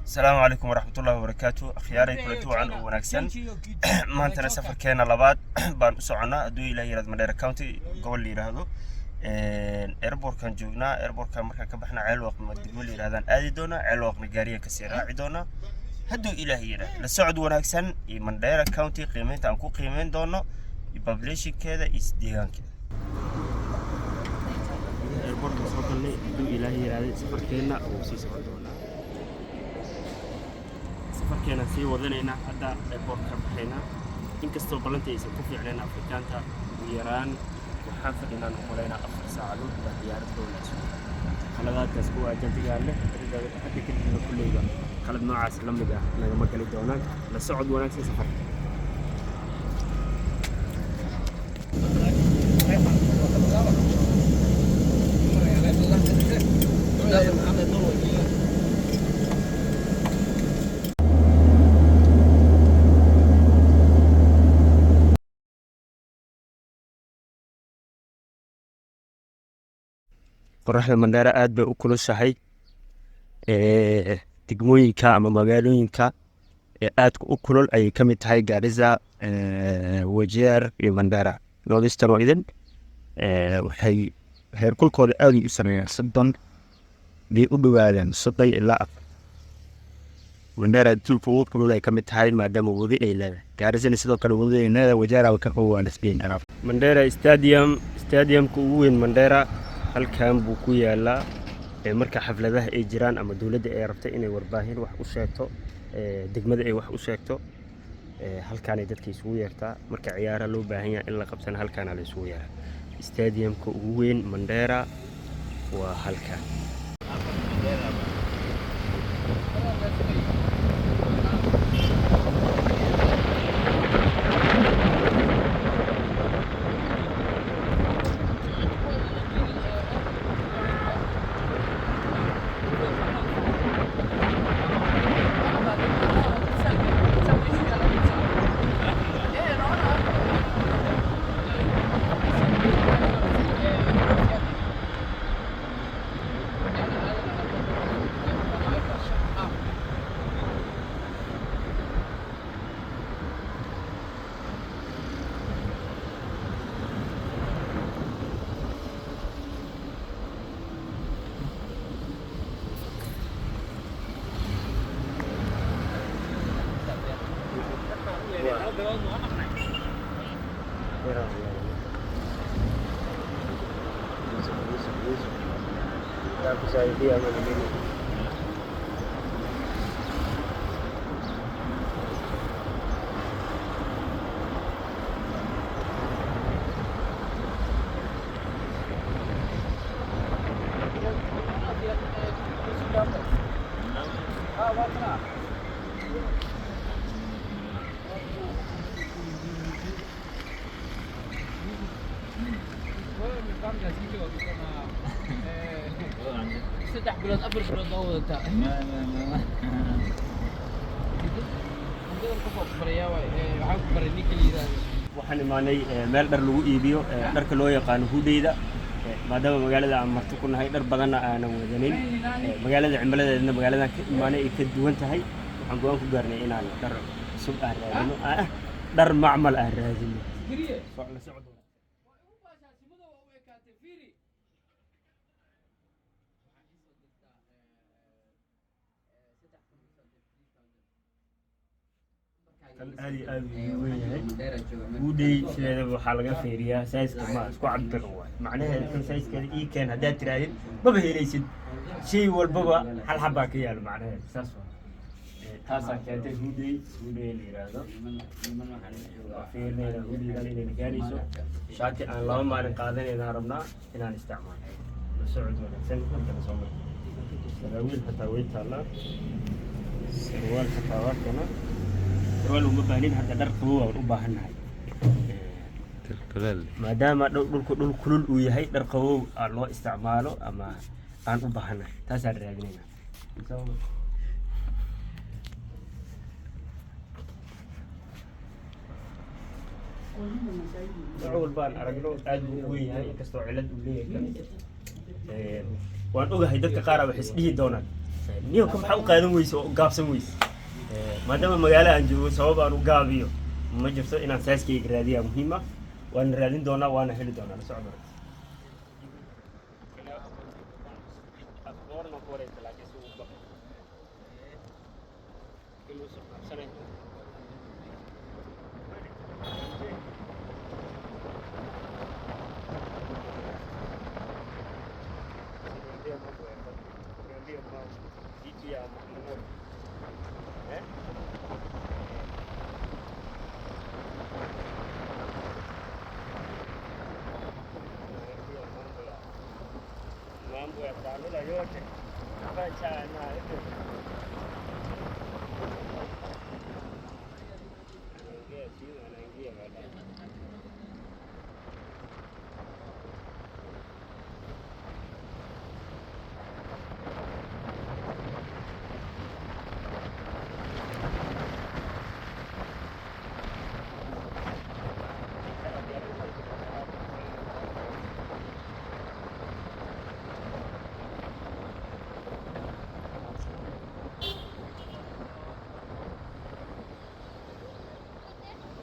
السلام عليكم ورحمة الله وبركاته. أخياري كل توعن ونكسن ما أنت نسافر كينا لبعض بان أسوعنا دوي لا يرد مدير كاونتي قول لي هذا إيربور كان جونا إيربور كان مركب كبحنا علوق ما تقول لي هذا آدي دونا علوق نجارية كسيرة عدونا هدو إلى هنا للسعود ونكسن من داير كاونتي قيمين تأنكو قيمين دونا يبابليش كذا يسديان كذا إيربور كسوق لي دو إلى هنا سافر كينا وسي سافر دونا سفركينا سي ودنينا هذا إيربورت كبحينا إن كستو بلنتيس كوفي علينا أفريكانتا ويران وحافظنا نقولنا 4 ساعة لو ديارة دولة خلادات كسكو أجنتي قال له حتى كل كلية خلد نوع سلم لقى أنا ما قلت دونا للسعود وناك سفر qorraxda Mandera aad bay u kulushahay degmooyinka ama magaalooyinka aad u kulul ay ka mid tahay Garissa Wajir iyo Mandera Northeastern oo idin waxay heerkulkooda aad u sareeyaan 30 bay u dhawaadeen 30 ilaa Mandera tulku uu kulul ay ka mid tahay maadaama wadi ay leedahay Garissa sidoo kale wadi ay leedahay Wajir oo ka qowaan Spain Mandera stadium ku weyn Mandera halkan buu ku yaalaa marka xafladaha ay jiraan ama dawladda ay rabto inay warbaahin wax u sheegto degmada ay wax u sheegto halkan ay dadka isugu yeertaa marka ciyaaraha loo baahan yahay in la qabsana halkan la isugu yeeraa stadium-ka ugu weyn Mandera waa halkan kusaidia mimi سدح بلاد أبر بلاد أول تا waxaan imaanay meel dhar lagu iibiyo dharka loo yaqaan hudeyda maadaama magaalada aan marti ku nahay dhar badan aan wadanin magaalada cimiladeedna magaaladan ka imaanay ay ka duwan tahay waxaan go'aan ku gaarnay inaan dhar cusub aan raadino dhar macmal aan raadino ودي سيدا waxaa laga feeriyaa size-ka ma isku cabir waa macnaheedu size-ka ii keen hadaa tiraadin ma baheelaysid shay walbaba hal xabba ka yaalo macnaheedu saas waa taasa keentay hudey leeyahay feerneeda hudeydan inay gaarayso shaati aan laba maalin qaadanayna rabnaa inaan isticmaalo la socod wanaagsan marka soo maray saraawiil xataa way taala sarwaal xataa waa kana sarwaal uma baahin hadda dhar qabow aan u baahanahay maadaama dhulku dhul kulul uu yahay dhar qabow aan loo isticmaalo ama aan u baahanahay taas aan raadinayna أول بان أرجلو أدو وياه كستو علد وليه وأن أوجه هيدك قارب حسبيه دونا نيو كم حق قادم ويس وقابسم ويس ما دام مجال أنجو سبب أنا قابيو ما جبت إن أساس كي جرادية مهمة وأنا رادين دونا وأنا هلي دونا نسوي مرة mambo ya dharura yote achana hiyo anaingia simu anaingia baadaye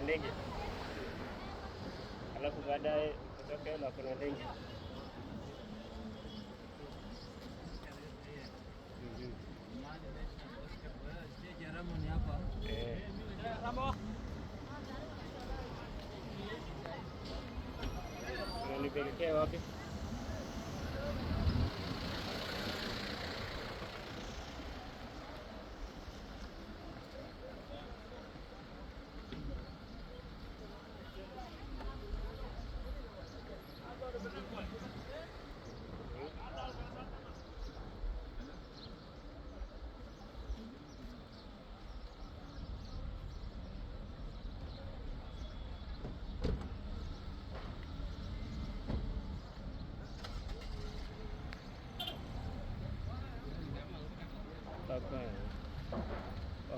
ndege alafu baadaye kutoka ile kuna ndege nipelekea wapi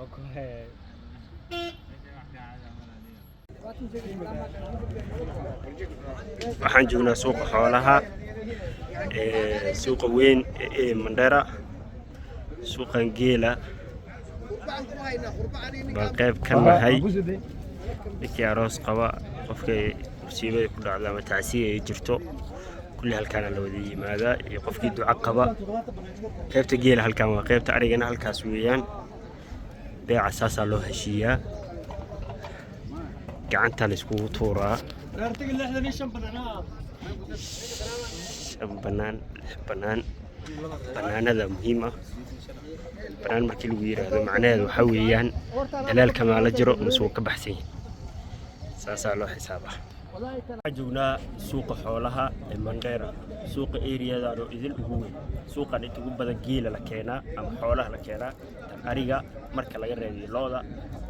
Okay. waxaan joognaa suuqa xoolaha suuqa weyn ee Mandera suuqan geela baan qayb ka nahay dadkii aroos qaba qofkii musiibada ku dhacda ama tacsiye ay jirto kulli halkaan la wada yimaada iyo qofkii duco qaba qaybta geela halkaan waa qaybta arigana halkaas weeyaan beeca asaasa loo heshiiyaa gacanta la isku tuuraa banaanada muhiim ah banaan markii lagu yiraahdo macnaheedu waxa weeyaan dalaalka ma la jiro mise uu ka baxsan yahay saasaa loo xisaabaa waxaan joognaa suuqa xoolaha ee Mandera suuqa area-da oo idil ugu weyn suuqan inta ugu badan geela la keenaa ama xoolaha la keenaa ariga marka laga reebiyo looda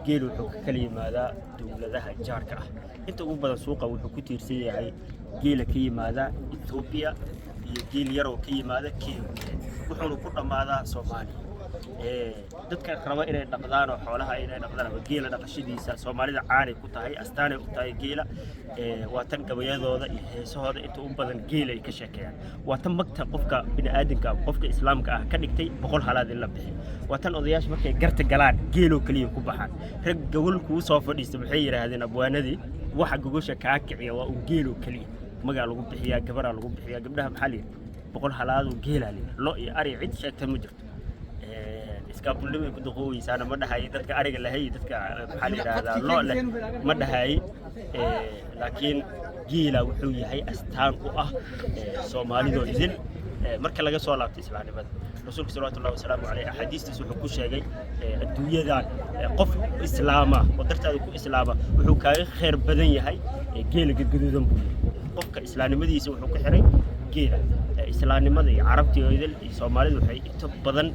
geelu wuxuu ka kala yimaadaa dawladaha jaarka ah inta ugu badan suuqa wuxuu ku tiirsan yahay geela ka yimaada Ethiopia iyo geel yar oo ka yimaada Kenya wuxuu ku dhamaadaa Soomaaliya dadka raba inay dhaqdaan oo xoolaha inay dhaqdaan geela dhaqashadiisa Soomaalida caani ku tahay astaanay u tahay geela waa tan gabayadooda iyo heesahooda inta ugu badan geela ay ka sheekeeyaan waa tan magta qofka bini'aadamka qofka islaamka ah ka dhigtay 100 halaad in la bixiyo waa tan odayaasha markay garta galaan geelo kaliya ku baxaan rag gogol ku soo fadhiista waxay yiraahdeen abwaanadii waxa gogosha ka kiciya waa uu geelo kaliya magac lagu bixiyaa gabar lagu bixiyaa gabdhaha maxaa leeyahay 100 halaad oo geela lo iyo ari cid sheegtay ma jirto iska bulshada ku duqooyisana ma dhahay dadka ariga lahay dadka maxaa yiraahdaa lo leh ma dhahay laakiin geela wuxuu yahay astaan u ah Soomaalidu idin marka laga soo laabtay islaamnimada rasuulka sallallahu alayhi wasallam ahadiistiisa wuxuu ku sheegay adduunyadan qof islaama oo dartaada ku islaama wuxuu kaaga khayr badan yahay geela gaduudan buu qofka islaamnimadiisa wuxuu ku xiray geela islaamnimada iyo carabta iyo Soomaalidu waxay inta badan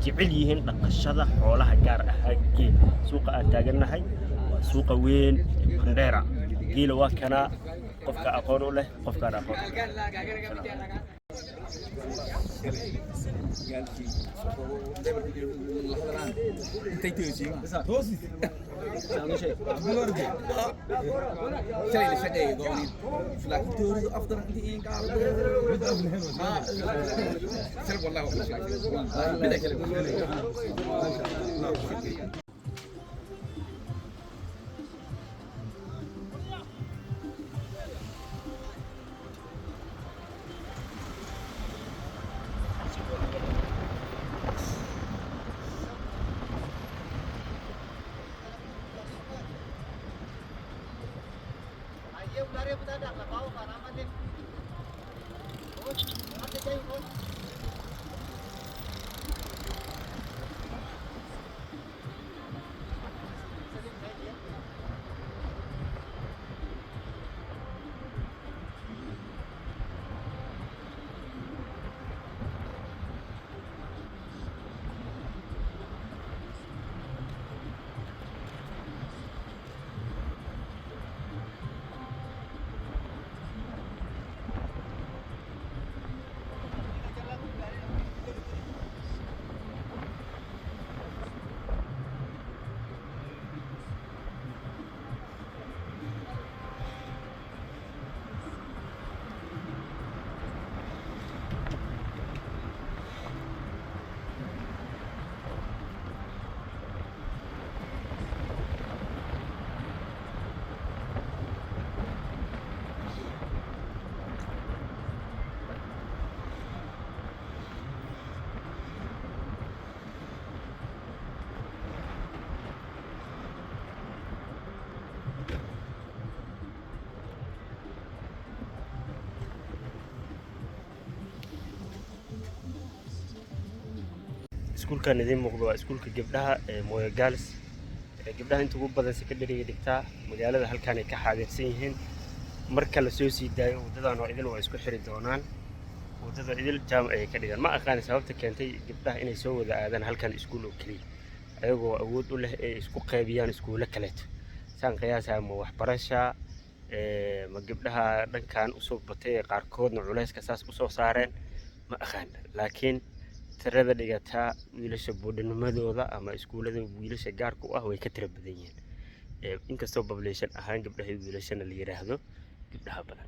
jecel yihiin dhaqashada xoolaha gaar ah geel suuqa aan taaganahay waa suuqa weyn Mandera geela waa kana qofka aqoon u leh qofka aan aqoon تيتوسي توسي سامي شيء شيء لشقي قولي لكن توري افضل انت ايه قال سلب والله وكل شيء بدا كلام iskuulkan idin muuqdo waa iskuulka gabdhaha ee Moyo Girls gabdhaha inta ugu badan secondary dhigtaa magaalada halkaan ay ka xaadirsan yihiin marka la soo sii daayo wadadan oo idin waa isku xiri doonaan wadada idil jaam ay ka dhigaan ma aqaan sababta keentay gabdhaha inay soo wada aadaan halkaan iskuul oo kaliya ayagoo awood u leh ay isku qaybiyaan iskuulo kale saan qiyaasay ma waxbarasho ma gabdhaha dhankaan u soo batay qaarkoodna culayska saas u soo saareen ma aqaan laakiin tirada dhigataa wiilasha boodhanimadooda ama iskuulada wiilasha gaarka u ah way ka tira badan yihiin inkastoo population ahaan gabdhaha wiilashana la yiraahdo gabdhaha badan